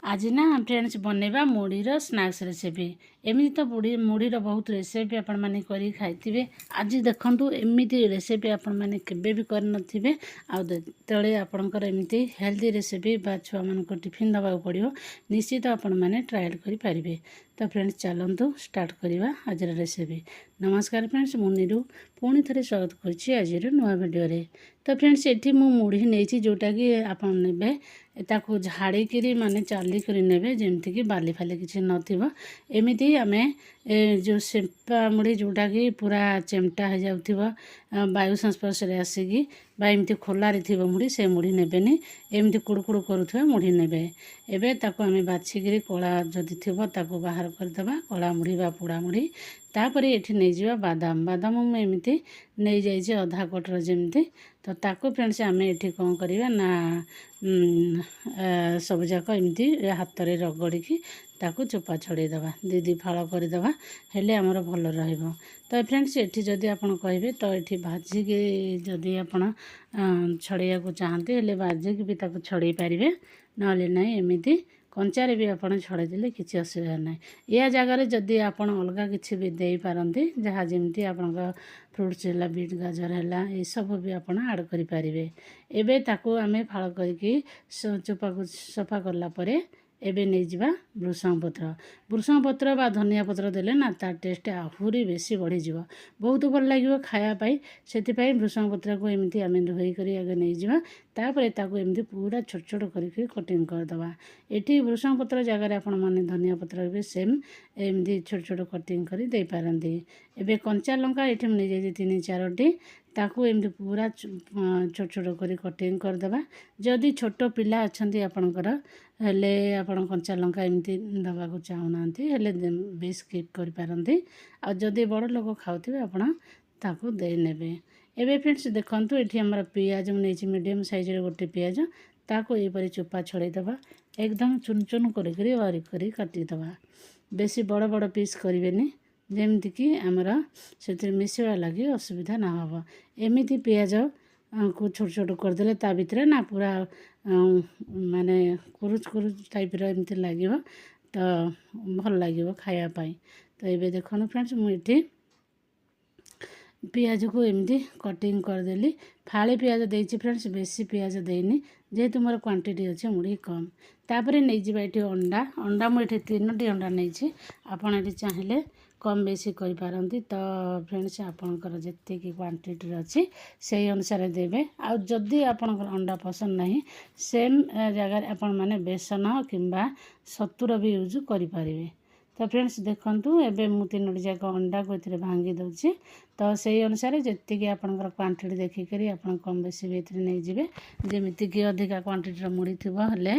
आज ना friends बनैबा मुढ़ीर snacks recipe एमती तो मुढ़ीर बहुत रेसिपी आपण मैंने करी खाइथिबे। आज देखंतु एमती रेसिपी आपण मैंने केबे भी कर नथिबे आ तळे आपणकर एमती हेल्दी रेसिपी बा छुआ मानको टिफिन दबा पड़ियो निश्चित आपण मैंने ट्रायल करि पारिबे। तो फ्रेंड्स चलतु स्टार्ट करवा आज रेसिपी। नमस्कार फ्रेंड्स मु नीरू पुणी थे स्वागत करुच्ची आज नुआ वीडियो रे। तो फ्रेंड्स एठी मु मुढ़ी नहीं जोटा कि आपण नेबे ताकू झाड़ी माने चाली करी नेबे जेमती कि बाली फाली किछि नथिबो। एमिति आमे जो सेंपा मुढ़ी जोटा कि पूरा चेमटा हो जाउथिबो वायु संस्पर्श रे आसीकी बा एमती खोला रे थिबो मुढ़ी से मुढ़ी नेबेनी एमती कुड़कुड़ करूथबा मुढ़ी नेबे। एबे ताकू आमे बाछिगिरी कला जदि थिबो ताकू बाहर कर देबा कला मुढ़ी बा पोड़ा मुढ़ी। तापरे एठी नै जिवा बादाम बादाम मु एमती नै जाइछे आधा कोटर जेमती। तो ताकू फ्रेंड्स आमे एठी कोन करिवा ना सब जाक एमती हाथ रे रगड़ी की ताकू चोपा छड़े दबा दी फाड़ कर दबा हेले हमर भल रहइबो। तो फ्रेंड्स एठी जदि आपण कहिबे तो एठी भाजी के जदि आपण छड़ैया को चाहते हेले भाजी के भी ताकू छड़े पारिबे नले नै एमिति कंचारे भी आपण छड़े देले किछि असुविधा नै। या जगह जदि आपण अलगा किछि भी देई पारंती जहा जेमती आपण फ्रूट्स हैला बीट गाजर हैला ए सब भी आपण ऐड करि पारिबे। एबे ताकू आमे फाळ करके चोपा को सफा करला परे एबे नै जिबा भृषंग पत्र बा धनिया पत्र देले ना तार टेस्ट आहुरी बेसी बढ़ी जिवो बहुत भल लागिवो खाया पाई। सेति पाई भृषंग पत्र को एमती आमे धोई करी आगे नै जिबा तापरे ताकू एमती पूरा छोट छोट करी कटिंग कर दबा। एठी भृषंग पत्र जगह रे आपण माने धनिया पत्र भी सेम एमती छोट छोट कटिंग करी दे पारंती। एबे कंचा लंका एठी नै जे 3-4टी ताकू एमती पूरा छोट छोट करी कटिंग कर दबा। जदि छोट पिला अछंती आपणकर हेले आपण कंचा लंका एमती दबा को चाहनांती हेले बे स्किप कर पारंती आ जदि बड़ लोक खाउथिबे आपण ताकू दे नेबे। एबे फ्रेंड्स देखंतु एठी हमर पियाज नेछि मीडियम साइज रे गोटे पियाज ताकू ए परि चोपा छड़े दबा एकदम चुन चुन करी बारीक करी काटी दबा। बेसी बड़ बड़ पीस करिवेनी जेमती कि आमर से मिसवा लगी असुविधा ना हो। एमिति पियाज को छोट छोट करदेले ता भितर ना पूरा माने कुरुच कुरुच टाइप रो एमती लागिवो तो भल लागिवो खाया पाई। तो एबे देखनु फ्रेंड्स मु एठी पियाज को एमती कटिंग करदेली फाळे पियाज देइछि फ्रेंड्स बेसी पियाज देइनी जेहेतु मोर क्वांटिटी अच्छे मुढ़ी कम। तापरे नै जिबा एठी अंडा अंडा मु एठी 3टी अंडा नैछि आपण एठी चाहिले कम बेसी करि पारंती। तो फ्रेंड्स आपणकर जेते की क्वांटिटी अछि सेही अनुसार देबे। आ जदि आपणकर अंडा पसंद नाही सेम जगह आपण माने बेसन किंबा सत्तूर भी यूज करि पारिबे। तो फ्रेंड्स देखंतु एबे मु 3टी जाक अंडा को एथिरे भांगी दउछि तो सेही अनुसार जेते की आपणकर क्वांटिटी देखि करी आपण कम बेसी भी एथिरे नै जिबे जेमिति की अधिका क्वांटिटी रो मुड़ी थिबो हले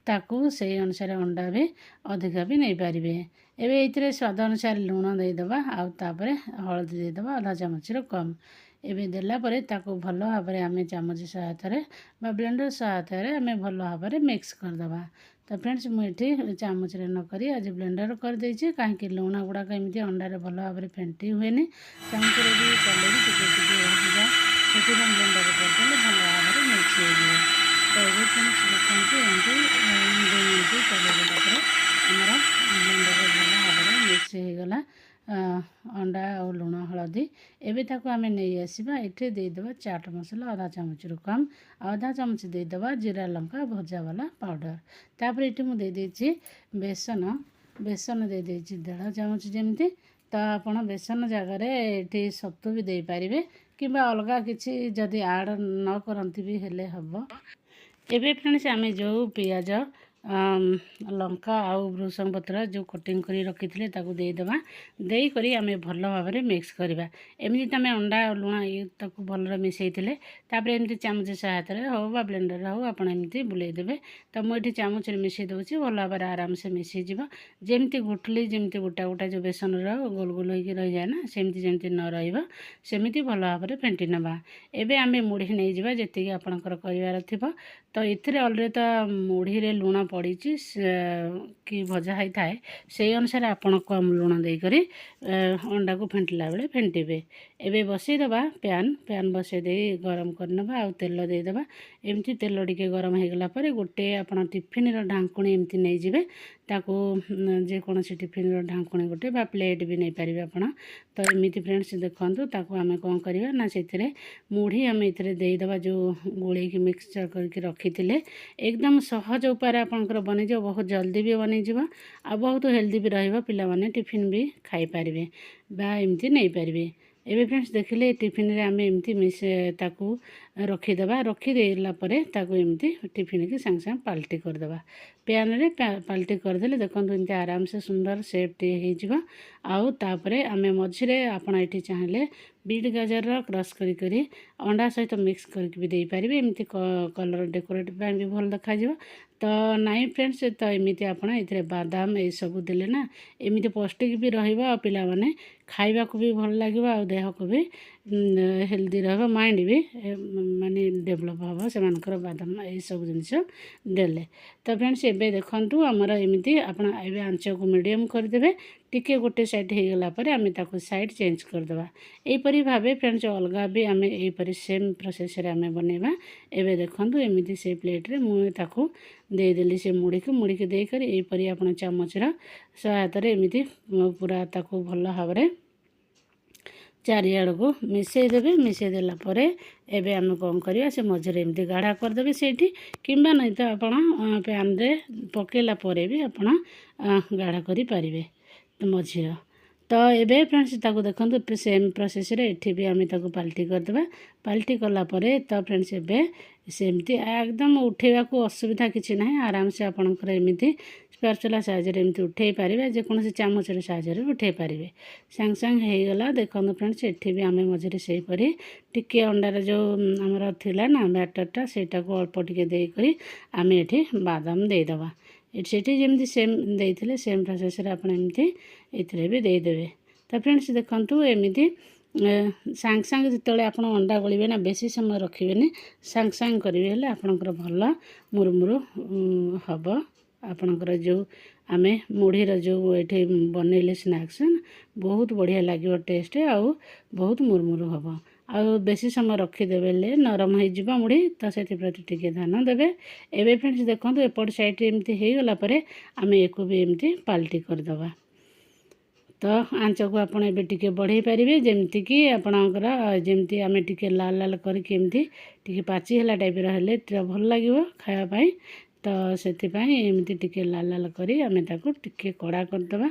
ताकू सेही अनुसार अंडा भी अधिका भी नै पारिबे। एबे एथिरे स्वाद अनुसार लूण दे दबा आ तापरे हळदी दे दबा आधा चामच रो कम। एबे देला परे ताकू भलो भाबरे आमे चामच सहायता रे बा ब्लेंडर सहायता रे आमे भलो भाबरे मिक्स कर दबा। तो फ्रेंड्स मु एठी चामच रे न करी आज ब्लेंडर कर देछि काहे कि लूण गुडा एमती अंडा रे भलो भाबरे फेंटी हुएनी चामच रे भी कले भी टिके टिके हो जा सेति ब्लेंडर कर देले भलो भाबरे मिक्स हो जिवो। तो एबे फ्रेंड्स देखंतु एमती एमती कले देला परे हमरा ब्लेंडर रे भलो भाबरे मिक्स हो गला अंडा और लूण हलदी। एबे ताको आमे नै आसीबा एठे दे दबा चाट मसला आधा चामच रो कम आधा चामच दे दबा जीरा लंका भजा वाला पाउडर। तापर एठी मु दे देछि बेसन बेसन दे देछि 1.5 चामच जेमती। तो आपण बेसन जगह रे एठी सत्तू भी दे पारिबे किबा अलगा किछि जदि ऐड न करंती भी हेले हबो। एबे फ्रेंड्स आमे जो पियाज लंका आउ भृषंग पत्र जो कटिंग करी रखिथिले ताकू दे दबा देई करी आमे भलो भाबरे मिक्स करबा। एमिति तमे अंडा लुणा ए ताकू भलो मिसैथिले तापर एमिति चामच सहायता रे हो बा ब्लेंडर हो आपण एमिति बुले देबे। तो मु एठी चामच रे मिसै दउछि भलो भाबरे आराम से मिसै जिवो जेमिति गुठली जेमिति गोटा गोटा जो बेसन रो गोल गोल होई रहि जाय ना सेमिति जेमिति न रहिबो सेमिति भलो भाबरे फेंटी नबा। एबे आमे मुढ़ी नै जिवा जेति की आपणकर करिवार थिबो। तो एथिरे ऑलरेडी तो मुढ़ी रे लूण ପଡ଼ିଛି କି ଭଜା ହେଇଥାଏ ସେଇ ଅନୁସାରେ ଆପଣ କମ୍ ଲୁଣ ଦେଇକରି ଅଣ୍ଡାକୁ ଫେଣ୍ଟିଲା ବେଳେ ଫେଣ୍ଟିବେ। ଏବେ ବସେଇଦେବା ପ୍ୟାନ୍ ବସେଇ ଦେଇ ଗରମ କରିନେବା ଆଉ ତେଲ ଦେଇଦେବା। ଏମିତି ତେଲ ଟିକେ ଗରମ ହେଇଗଲା ପରେ ଗୋଟେ ଆପଣ ଟିଫିନ୍ର ଢାଙ୍କୁଣୀ ଏମିତି ନେଇଯିବେ। ତାକୁ ଯେକୌଣସି ଟିଫିନ୍ର ଢାଙ୍କୁଣୀ ଗୋଟେ ବା ପ୍ଲେଟ୍ ବି ନେଇପାରିବେ ଆପଣ। ତ ଏମିତି ଫ୍ରେଣ୍ଡସ୍ ଦେଖନ୍ତୁ ତାକୁ ଆମେ କ'ଣ କରିବା ନା ସେଥିରେ ମୁଢ଼ି ଆମେ ଏଥିରେ ଦେଇଦେବା ଯେଉଁ ଗୋଳେଇକି ମିକ୍ସଚର୍ କରିକି ରଖିଥିଲେ। ଏକଦମ ସହଜ ଉପାୟରେ ଆପଣଙ୍କର ବନିଯିବ, ବହୁତ ଜଲ୍ଦି ବି ବନିଯିବ ଆଉ ବହୁତ ହେଲ୍ଦି ବି ରହିବ। ପିଲାମାନେ ଟିଫିନ୍ ବି ଖାଇପାରିବେ ବା ଏମିତି ନେଇପାରିବେ। ଏବେ ଫ୍ରେଣ୍ଡସ୍ ଦେଖିଲେ ଟିଫିନ୍ରେ ଆମେ ଏମିତି ତାକୁ ରଖିଦେବା। ରଖିଦେଲା ପରେ ତାକୁ ଏମିତି ଟିଫିନ୍କି ସାଙ୍ଗେ ସାଙ୍ଗେ ପାଲଟି କରିଦେବା। ପ୍ୟାନ୍ରେ ପାଲଟି କରିଦେଲେ ଦେଖନ୍ତୁ ଏମିତି ଆରାମସେ ସୁନ୍ଦର ସେପ୍ଟିଏ ହେଇଯିବ। ଆଉ ତାପରେ ଆମେ ମଝିରେ ଆପଣ ଏଠି ଚାହିଁଲେ ବିଟ୍ ଗାଜରର କ୍ରସ୍ କରି ଅଣ୍ଡା ସହିତ ମିକ୍ସ କରିକି ବି ଦେଇପାରିବେ। ଏମିତି କଲର୍ ଡେକୋରେଟ୍ ପାଇଁ ବି ଭଲ ଦେଖାଯିବ। ତ ନାଇଁ ଫ୍ରେଣ୍ଡସ୍, ତ ଏମିତି ଆପଣ ଏଥିରେ ବାଦାମ ଏସବୁ ଦେଲେ ନା ଏମିତି ପୌଷ୍ଟିକ ବି ରହିବ ଆଉ ପିଲାମାନେ ଖାଇବାକୁ ବି ଭଲ ଲାଗିବ ଆଉ ଦେହକୁ ବି ହେଲ୍ଦି ରହିବ, ମାଇଣ୍ଡ ବି ମାନେ ଡେଭଲପ୍ ହେବ ସେମାନଙ୍କର ବାଦାମ ଏସବୁ ଜିନିଷ ଦେଲେ। ତ ଫ୍ରେଣ୍ଡସ୍ ଏବେ ଦେଖନ୍ତୁ ଆମର ଏମିତି ଆପଣ ଏବେ ଆଞ୍ଚକୁ ମିଡ଼ିୟମ୍ କରିଦେବେ। ଟିକେ ଗୋଟେ ସାଇଡ଼୍ ହେଇଗଲା ପରେ ଆମେ ତାକୁ ସାଇଡ଼୍ ଚେଞ୍ଜ କରିଦେବା। ଏହିପରି ଭାବେ ଫ୍ରେଣ୍ଡସ୍ ଅଲଗା ବି ଆମେ ଏହିପରି ସେମ୍ ପ୍ରୋସେସ୍ରେ ଆମେ ବନେଇବା। ଏବେ ଦେଖନ୍ତୁ ଏମିତି ସେ ପ୍ଲେଟ୍ରେ ମୁଁ ତାକୁ ଦେଇଦେଲି ସେ ମୁଢ଼ିକି ଦେଇକରି ଏହିପରି ଆପଣ ଚାମଚର ସହାୟତାରେ ଏମିତି ପୁରା ତାକୁ ଭଲ ଭାବରେ ଚାରିଆଡ଼କୁ ମିଶାଇ ଦେବେ। ମିଶାଇ ଦେଲା ପରେ ଏବେ ଆମେ କ'ଣ କରିବା, ସେ ମଝିରେ ଏମିତି ଗାଢ଼ା କରିଦେବେ ସେଇଠି, କିମ୍ବା ନାହିଁ ତ ଆପଣ ପ୍ୟାନ୍ରେ ପକାଇଲା ପରେ ବି ଆପଣ ଗାଢ଼ା କରିପାରିବେ ମଝିର। ତ ଏବେ ଫ୍ରେଣ୍ଡସ୍ ତାକୁ ଦେଖନ୍ତୁ ସେମ୍ ପ୍ରୋସେସ୍ରେ ଏଠି ବି ଆମେ ତାକୁ ପାଲଟି କରିଦେବା। ପାଲଟି କଲା ପରେ ତ ଫ୍ରେଣ୍ଡସ୍ ଏବେ ସେମିତି ଏକଦମ ଉଠାଇବାକୁ ଅସୁବିଧା କିଛି ନାହିଁ। ଆରାମସେ ଆପଣଙ୍କର ଏମିତି ସ୍ପାଚୁଲା ସାହାଯ୍ୟରେ ଏମିତି ଉଠାଇ ପାରିବେ, ଯେକୌଣସି ଚାମଚର ସାହାଯ୍ୟରେ ଉଠାଇ ପାରିବେ। ସାଙ୍ଗେ ସାଙ୍ଗେ ହେଇଗଲା ଦେଖନ୍ତୁ ଫ୍ରେଣ୍ଡସ୍। ଏଠି ବି ଆମେ ମଝିରେ ସେହିପରି ଟିକେ ଅଣ୍ଡାର ଯେଉଁ ଆମର ଥିଲା ନା ବ୍ୟାଟର୍ଟା ସେଇଟାକୁ ଅଳ୍ପ ଟିକେ ଦେଇକରି ଆମେ ଏଠି ବାଦାମ ଦେଇଦେବା। ସେଠି ଯେମିତି ସେମ୍ ଦେଇଥିଲେ ସେମ୍ ପ୍ରୋସେସ୍ରେ ଆପଣ ଏମିତି ଏଥିରେ ବି ଦେଇଦେବେ। ତ ଫ୍ରେଣ୍ଡସ୍ ଦେଖନ୍ତୁ ଏମିତି ସାଙ୍ଗେ ସାଙ୍ଗେ ଯେତେବେଳେ ଆପଣ ଅଣ୍ଡା ଗଳିବେ ନା ବେଶୀ ସମୟ ରଖିବେନି, ସାଙ୍ଗେ ସାଙ୍ଗେ କରିବେ, ହେଲେ ଆପଣଙ୍କର ଭଲ ମୁରୁମୁରୁ ହେବ। ଆପଣଙ୍କର ଯେଉଁ ଆମେ ମୁଢ଼ିର ଯେଉଁ ଏଠି ବନେଇଲେ ସ୍ନାକ୍ସ ବହୁତ ବଢ଼ିଆ ଲାଗିବ ଟେଷ୍ଟ ଆଉ ବହୁତ ମୁରୁମୁରୁ ହେବ। ଆଉ ବେଶୀ ସମୟ ରଖିଦେବେ ହେଲେ ନରମ ହେଇଯିବ ମୁଢ଼ି, ତ ସେଥିପ୍ରତି ଟିକେ ଧ୍ୟାନ ଦେବେ। ଏବେ ଫ୍ରେଣ୍ଡସ୍ ଦେଖନ୍ତୁ ଏପଟ ସାଇଡ଼୍ରେ ଏମିତି ହେଇଗଲା ପରେ ଆମେ ୟାକୁ ବି ଏମିତି ପାଲଟି କରିଦେବା। ତ ଆଞ୍ଚକୁ ଆପଣ ଏବେ ଟିକେ ବଢ଼େଇ ପାରିବେ, ଯେମିତିକି ଆପଣଙ୍କର ଯେମିତି ଆମେ ଟିକେ ଲାଲ ଲାଲ କରିକି ଏମିତି ଟିକେ ପାଚି ହେଲା ଟାଇପ୍ର ହେଲେ ଭଲ ଲାଗିବ ଖାଇବା ପାଇଁ। ତ ସେଥିପାଇଁ ଏମିତି ଟିକେ ଲାଲ ଲାଲ କରି ଆମେ ତାକୁ ଟିକେ କଡ଼ା କରିଦେବା।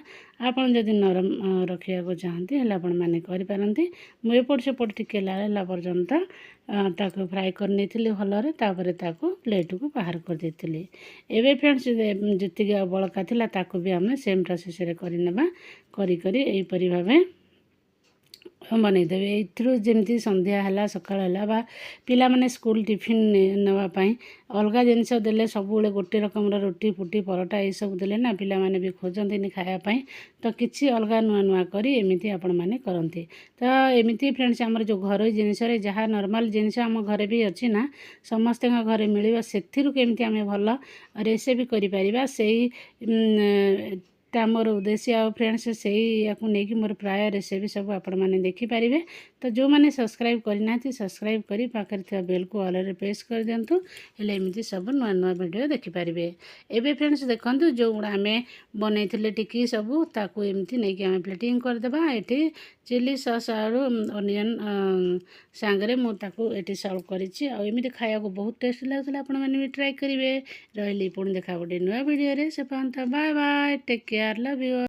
ଆପଣ ଯଦି ନରମ ରଖିବାକୁ ଚାହାନ୍ତି ହେଲେ ଆପଣମାନେ କରିପାରନ୍ତି। ମୁଁ ଏପଟ ସେପଟ ଟିକେ ଲାଲ ହେଲା ପର୍ଯ୍ୟନ୍ତ ତାକୁ ଫ୍ରାଏ କରି ନେଇଥିଲି ଭଲରେ, ତାପରେ ତାକୁ ପ୍ଲେଟ୍କୁ ବାହାର କରିଦେଇଥିଲି। ଏବେ ଫ୍ରେଣ୍ଡସ୍ ଯେତିକି ଆଉ ବଳକା ଥିଲା ତାକୁ ବି ଆମେ ସେମ୍ ପ୍ରୋସେସ୍ରେ କରିନେବା। କରି ଏହିପରି ଭାବେ ବନେଇଦେବେ। ଏଇଥିରୁ ଯେମିତି ସନ୍ଧ୍ୟା ହେଲା ସକାଳ ହେଲା ବା ପିଲାମାନେ ସ୍କୁଲ ଟିଫିନ୍ ନେବା ପାଇଁ ଅଲଗା ଜିନିଷ ଦେଲେ ସବୁବେଳେ ଗୋଟେ ରକମର ରୁଟି ଫୁଟି ପରଟା ଏସବୁ ଦେଲେ ନା ପିଲାମାନେ ବି ଖୋଜନ୍ତିନି ଖାଇବା ପାଇଁ। ତ କିଛି ଅଲଗା ନୂଆ କରି ଏମିତି ଆପଣମାନେ କରନ୍ତି। ତ ଏମିତି ଫ୍ରେଣ୍ଡସ୍ ଆମର ଯେଉଁ ଘରୋଇ ଜିନିଷରେ ଯାହା ନର୍ମାଲ୍ ଜିନିଷ ଆମ ଘରେ ବି ଅଛି ନା ସମସ୍ତଙ୍କ ଘରେ ମିଳିବ, ସେଥିରୁ କେମିତି ଆମେ ଭଲ ରେସିପି କରିପାରିବା ସେଇଟା ମୋର ଉଦ୍ଦେଶ୍ୟ। ଆଉ ଫ୍ରେଣ୍ଡସ୍ ସେଇଆକୁ ନେଇକି ମୋର ପ୍ରାୟ ରେସିପି ସବୁ ଆପଣମାନେ ଦେଖିପାରିବେ। ତ ଯେଉଁମାନେ ସବସ୍କ୍ରାଇବ୍ କରିନାହାନ୍ତି ସବସ୍କ୍ରାଇବ୍ କରି ପାଖରେ ଥିବା ବେଲ୍କୁ ଅଲରେ ପ୍ରେସ୍ କରିଦିଅନ୍ତୁ, ହେଲେ ଏମିତି ସବୁ ନୂଆ ଭିଡ଼ିଓ ଦେଖିପାରିବେ। ଏବେ ଫ୍ରେଣ୍ଡସ୍ ଦେଖନ୍ତୁ ଯେଉଁଗୁଡ଼ା ଆମେ ବନେଇଥିଲେ ଟିକି ସବୁ ତାକୁ ଏମିତି ନେଇକି ଆମେ ପ୍ଲେଟିଂ କରିଦେବା। ଏଠି ଚିଲି ସସ୍ ଆଉ ଅନିଅନ୍ ସାଙ୍ଗରେ ମୁଁ ତାକୁ ଏଠି ସର୍ଭ କରିଛି। ଆଉ ଏମିତି ଖାଇବାକୁ ବହୁତ ଟେଷ୍ଟ ଲାଗୁଥିଲା, ଆପଣମାନେ ବି ଟ୍ରାଏ କରିବେ। ରହିଲି ପୁଣି ଦେଖା ଗୋଟେ ନୂଆ ଭିଡ଼ିଓରେ, ସେ ପର୍ଯ୍ୟନ୍ତ bye bye, take care, love you.